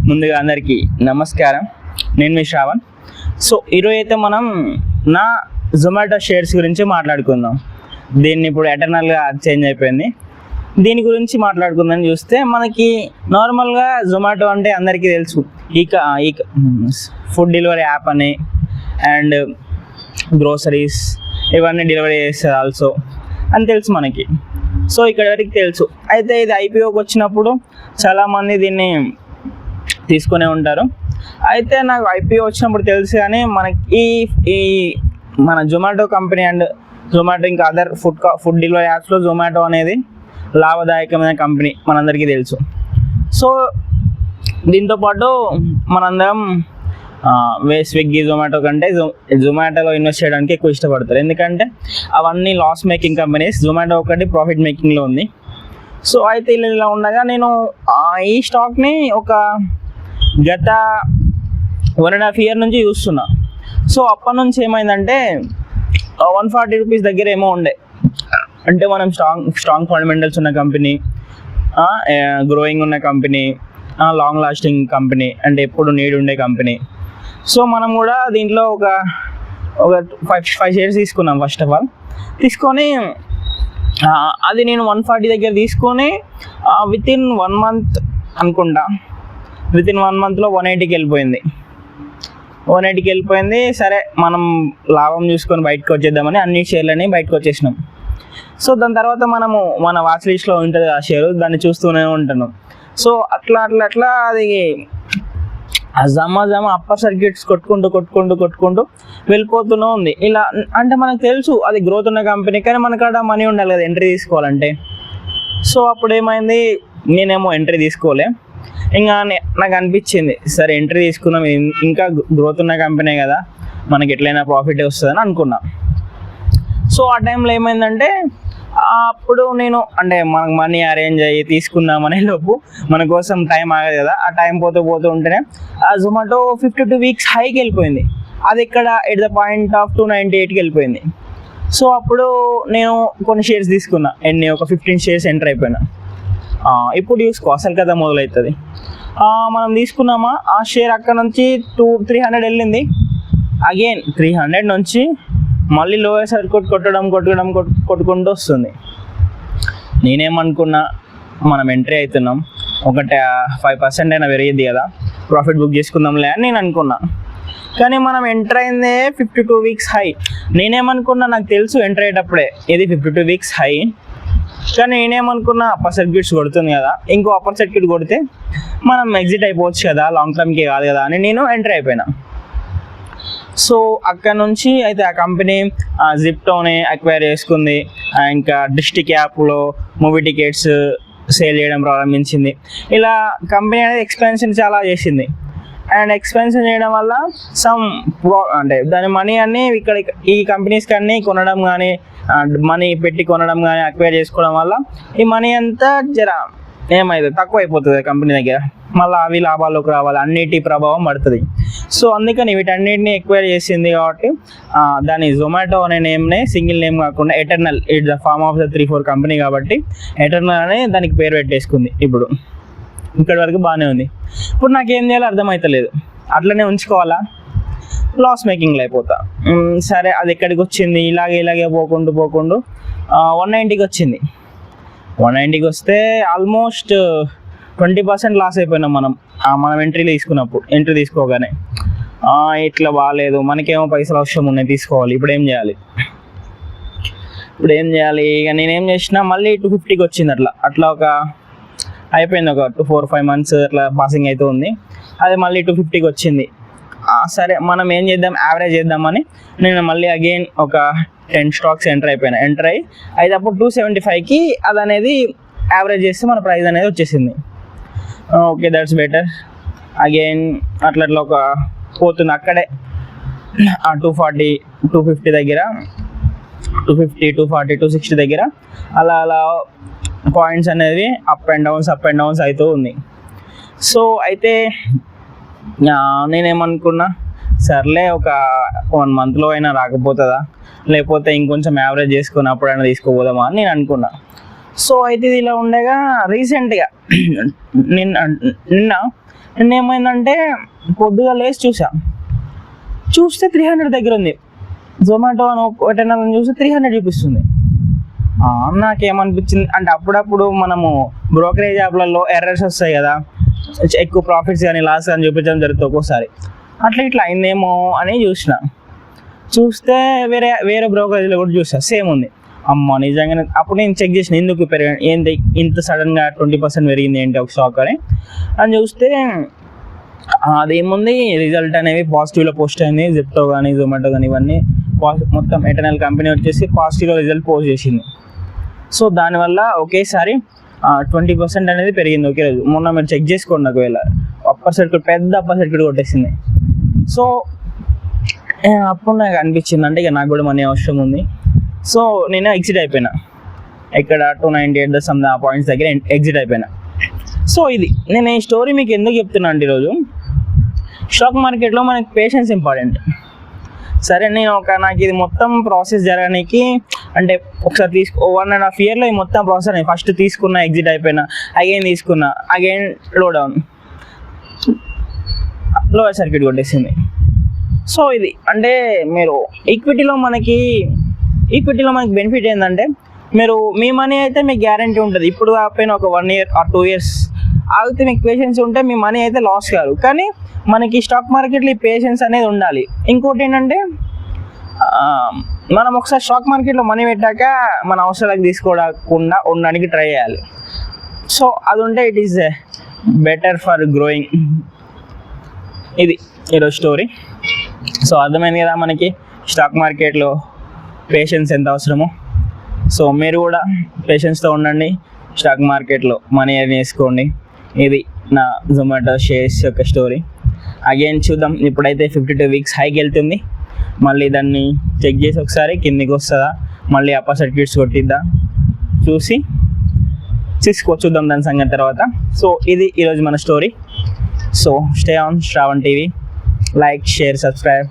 ముందుగా అందరికీ నమస్కారం. నేను మీ శ్రావణ్. సో ఈరోజు అయితే మనం నా జొమాటో షేర్స్ గురించి మాట్లాడుకుందాం. దీన్ని ఇప్పుడు ఎటర్నల్గా చేంజ్ అయిపోయింది. దీని గురించి మాట్లాడుకుందాం. చూస్తే మనకి నార్మల్గా జొమాటో అంటే అందరికీ తెలుసు, ఈ ఫుడ్ డెలివరీ యాప్ అని, అండ్ గ్రోసరీస్ ఇవన్నీ డెలివరీ చేస్తారు ఆల్సో అని తెలుసు మనకి. సో ఇక్కడ వరకు తెలుసు. అయితే ఇది ఐపీఓకి వచ్చినప్పుడు చాలామంది దీన్ని తీసుకునే ఉంటారు. అయితే నాకు ఐపీఓ వచ్చినప్పుడు తెలుసు, కానీ మనకి ఈ మన జొమాటో కంపెనీ అండ్ జొమాటో ఇంకా అదర్ ఫుడ్ డెలివరీ యాప్స్లో జొమాటో అనేది లాభదాయకమైన కంపెనీ మనందరికీ తెలుసు. సో దీంతోపాటు మనందరం స్విగ్గీ జొమాటో కంటే జొమాటోలో ఇన్వెస్ట్ చేయడానికి ఎక్కువ ఇష్టపడతారు. ఎందుకంటే అవన్నీ లాస్ మేకింగ్ కంపెనీస్, జొమాటో ఒకటి ప్రాఫిట్ మేకింగ్లో ఉంది. సో అయితే ఇలా ఉండగా నేను ఈ స్టాక్ని ఒక గత 1.5 year నుంచి చూస్తున్నా. సో అప్పటి నుంచి ఏమైందంటే 140 రూపీస్ దగ్గర ఏమో ఉండే. అంటే మనం స్ట్రాంగ్ ఫండమెంటల్స్ ఉన్న కంపెనీ, గ్రోయింగ్ ఉన్న కంపెనీ, లాంగ్ లాస్టింగ్ కంపెనీ, అంటే ఎప్పుడు నీడ్ ఉండే కంపెనీ. సో మనం కూడా దీంట్లో ఒక 5 shares తీసుకున్నాం. ఫస్ట్ ఆఫ్ ఆల్ తీసుకొని అది నేను 140 దగ్గర తీసుకొని వితిన్ 1 month అనుకుంటా, వితిన్ 1 monthలో 180కి వెళ్ళిపోయింది. 180కి వెళ్ళిపోయింది. సరే మనం లాభం చూసుకొని బయటకు వచ్చేద్దామని అన్ని షేర్లని బయటకు వచ్చేసినాం. సో దాని తర్వాత మనము మన వాచ్ లిస్ట్లో ఉంటుంది ఆ షేరు, దాన్ని చూస్తూనే ఉంటాను. సో అట్లా అది జమ అప్పర్ సర్క్యూట్స్ కొట్టుకుంటూ వెళ్ళిపోతూనే ఉంది. ఇలా అంటే మనకు తెలుసు అది గ్రోత్ ఉన్న కంపెనీ, కానీ మనకాడ మనీ ఉండాలి కదా ఎంట్రీ తీసుకోవాలంటే. సో అప్పుడు ఏమైంది, నేనేమో ఎంట్రీ తీసుకోలే. ఇంకా నాకు అనిపించింది, సరే ఎంట్రీ తీసుకున్నాం, ఇంకా గ్రోత్ ఉన్న కంపెనీ కదా, మనకి ఎట్లయినా ప్రాఫిట్ వస్తుందని అనుకున్నా. సో ఆ టైంలో ఏమైందంటే, అప్పుడు నేను అంటే మనకు మనీ అరేంజ్ అయ్యి తీసుకుందామనే లోపు మన కోసం టైం ఆగదు కదా, ఆ టైం పోతూ ఉంటేనే ఆ జొమాటో 52 weeks హైకి వెళ్ళిపోయింది. అది ఇక్కడ ఎట్ ద పాయింట్ ఆఫ్ 298కి వెళ్ళిపోయింది. సో అప్పుడు నేను కొన్ని షేర్స్ తీసుకున్నా. ఒక 15 shares ఎంటర్ అయిపోయినా. ఇప్పుడు చూసుకో అసలు కదా మొదలవుతుంది. మనం తీసుకున్నామా, ఆ షేర్ అక్కడ నుంచి 300 వెళ్ళింది. అగైన్ 300 నుంచి మళ్ళీ లోయర్ సర్క్యూట్ కొట్టుకుంటూ వస్తుంది. నేనేమనుకున్నా, మనం ఎంట్రీ అవుతున్నాం, ఒక 5% అయినా పెరిగింది కదా, ప్రాఫిట్ బుక్ చేసుకుందాంలే అని నేను అనుకున్నా. కానీ మనం ఎంటర్ అయిందే 52 weeks హై. నేనేమనుకున్నా, నాకు తెలుసు ఎంటర్ అయ్యేటప్పుడే ఇది 52 weeks హై, కానీ నేనేమనుకున్నా అప్పర్ సర్క్యూట్స్ కొడుతుంది కదా, ఇంకో అప్పర్ సర్క్యూట్ కొడితే మనం ఎగ్జిట్ అయిపోవచ్చు కదా, లాంగ్ టర్మ్కి కాదు కదా అని నేను ఎంటర్ అయిపోయినా. సో అక్కడ నుంచి అయితే ఆ కంపెనీ జిప్టోని అక్వైర్ చేసుకుంది. ఇంకా డిస్ట్రిక్ట్ యాప్లో మూవీ టికెట్స్ సేల్ చేయడం ప్రారంభించింది. ఇలా కంపెనీ అనేది ఎక్స్పెన్షన్ చాలా చేసింది. అండ్ ఎక్స్పెన్షన్ చేయడం వల్ల అంటే దాని మనీ అన్నీ ఇక్కడ ఈ కంపెనీస్కి అన్నీ కొనడం కానీ, మనీ పెట్టి కొనడం కానీ, అక్వైర్ చేసుకోవడం వల్ల ఈ మనీ అంతా ఏమైతుంది, తక్కువ అయిపోతుంది కంపెనీ దగ్గర. మళ్ళీ అవి లాభాల్లోకి రావాలి, అన్నిటి ప్రభావం పడుతుంది. సో అందుకని వీటన్నిటిని ఎక్వైర్ చేసింది కాబట్టి దాని జొమాటో అనే నేమ్నే సింగిల్ నేమ్ కాకుండా Eternal, it's the form of the 3-4 company కాబట్టి ఎటర్నల్ అనే దానికి పేరు పెట్టేసుకుంది. ఇప్పుడు ఇక్కడ వరకు బాగానే ఉంది. ఇప్పుడు నాకేం చేయాలో అర్థమవుతలేదు. అట్లనే ఉంచుకోవాలా, లాస్ మేకింగ్లో అయిపోతా. సరే అది ఎక్కడికి వచ్చింది, ఇలాగే పోకుండా 190కి వచ్చింది. 190కి వస్తే ఆల్మోస్ట్ 20% లాస్ అయిపోయినాం మనం ఎంట్రీ తీసుకోగానే. ఇట్లా బాగాలేదు, మనకేమో పైసలు అవసరం ఉన్నాయి, తీసుకోవాలి. ఇప్పుడు ఏం చేయాలి? ఇక నేనేం చేసినా, మళ్ళీ 250కి వచ్చింది. అట్లా ఒక అయిపోయింది, ఒక 4-5 months అట్లా పాసింగ్ అయితే ఉంది. అది మళ్ళీ 250కి వచ్చింది. సరే మనం ఏం చేద్దాం, యావరేజ్ చేద్దామని నేను మళ్ళీ అగైన్ ఒక 10 stocks ఎంటర్ అయ్యి అయితే అప్పుడు 275కి అది అనేది యావరేజ్ చేస్తే మన ప్రైస్ అనేది వచ్చేసింది. Okay, that's better. అగైన్ అట్లా ఒక పోతుంది అక్కడే 240, 250 దగ్గర, 250, 240, 260 దగ్గర అలా పాయింట్స్ అనేది అప్ అండ్ డౌన్స్ అవుతూ ఉంది. సో అయితే నేనేమనుకున్నా, సర్లే ఒక 1 monthలో అయినా రాకపోతుందా, లేకపోతే ఇంకొంచెం యావరేజ్ చేసుకుని అప్పుడైనా తీసుకోపోదామా అని నేను అనుకున్నా. సో అయితే ఇది ఇలా ఉండగా రీసెంట్గా నిన్న నేనేమైందంటే పొద్దుగా లేచి చూస్తే 300 దగ్గర ఉంది. జొమాటో అని ఎటర్నల్ చూస్తే 300 చూపిస్తుంది. నాకేమనిపించింది అంటే అప్పుడప్పుడు మనము బ్రోకరేజ్ యాప్లలో ఎర్రర్స్ వస్తాయి కదా, ఎక్కువ ప్రాఫిట్స్ కానీ లాస్ కానీ చూపించడం జరుగుతుంది ఒక్కోసారి. ఇట్లా అయిందేమో అని చూస్తే వేరే బ్రోకరేజ్లో కూడా చూసా సేమ్ ఉంది. అమ్మ నిజంగానే అప్పుడు నేను చెక్ చేసిన ఎందుకు పెరిగాను, ఏంటి ఇంత సడన్గా 20% పెరిగింది ఏంటి ఒక స్టాక్ అని చూస్తే అదేముంది రిజల్ట్ అనేవి పాజిటివ్లో పోస్ట్ అయింది. జెప్టో కానీ జొమాటో కానీ ఇవన్నీ మొత్తం ఎటర్నల్ కంపెనీ వచ్చేసి పాజిటివ్గా రిజల్ట్ పోస్ట్ చేసింది. సో దానివల్ల ఒకేసారి 20% అనేది పెరిగింది ఒకే రోజు. మొన్న మీరు చెక్ చేసుకోండి, ఒకవేళ పెద్ద అప్పర్ సర్క్యూట్ కొట్టేసింది. సో అప్పుడు నాకు అనిపించింది అంటే ఇక నాకు కూడా మనీ అవసరం ఉంది. సో నేను ఎగ్జిట్ అయిపోయినా, ఇక్కడ 298 ఆ పాయింట్స్ దగ్గర ఎగ్జిట్ అయిపోయినా. సో ఇది నేను ఈ స్టోరీ మీకు ఎందుకు చెప్తున్నా అంటే ఈరోజు స్టాక్ మార్కెట్లో మనకి పేషెన్స్ ఇంపార్టెంట్. సరే నాకు ఇది మొత్తం ప్రాసెస్ జరగడానికి అంటే ఒకసారి 1.5 yearలో ఈ మొత్తం ప్రాసెస్ అని ఫస్ట్ తీసుకున్నా, ఎగ్జిట్ అయిపోయినా, అగైన్ తీసుకున్నా, అగైన్ లోయర్ సర్క్యూట్ కొట్టేసింది. సో ఇది అంటే మీరు ఈక్విటీలో మనకి బెనిఫిట్ ఏంటంటే మీరు మీ మనీ అయితే మీకు గ్యారంటీ ఉంటుంది. ఇప్పుడు కాకపోయినా ఒక 1 year or 2 years ఆగితే మీకు పేషెన్స్ ఉంటే మీ మనీ అయితే లాస్ కాదు. కానీ మనకి స్టాక్ మార్కెట్లో ఈ పేషెన్స్ అనేది ఉండాలి. ఇంకోటి ఏంటంటే మనం ఒకసారి స్టాక్ మార్కెట్లో మనీ పెట్టాక మన అవసరాలకు తీసుకోకుండా ఉండడానికి ట్రై చేయాలి. సో అది ఉంటే it is better for growing. ఇది ఈరోజు స్టోరీ. సో అర్థమైంది కదా మనకి స్టాక్ మార్కెట్లో పేషెన్స్ ఎంత అవసరమో. సో మీరు కూడా పేషెన్స్తో ఉండండి, స్టాక్ మార్కెట్లో మనీ అని వేసుకోండి. ఇది నా జొమాటో షేర్స్ యొక్క స్టోరీ. అగైన్ చూద్దాం, ఇప్పుడైతే 52 weeks హైకి వెళ్తుంది. మళ్ళీ దాన్ని చెక్ చేసి ఒకసారి కిందికి వస్తుందా, మళ్ళీ అప్పర్ సర్క్యూట్స్ కొట్టిద్దా చూసి చూద్దాం దాని సంగతి తర్వాత. సో ఇది ఈరోజు మన story. So stay on Shravan TV. Like, share, subscribe.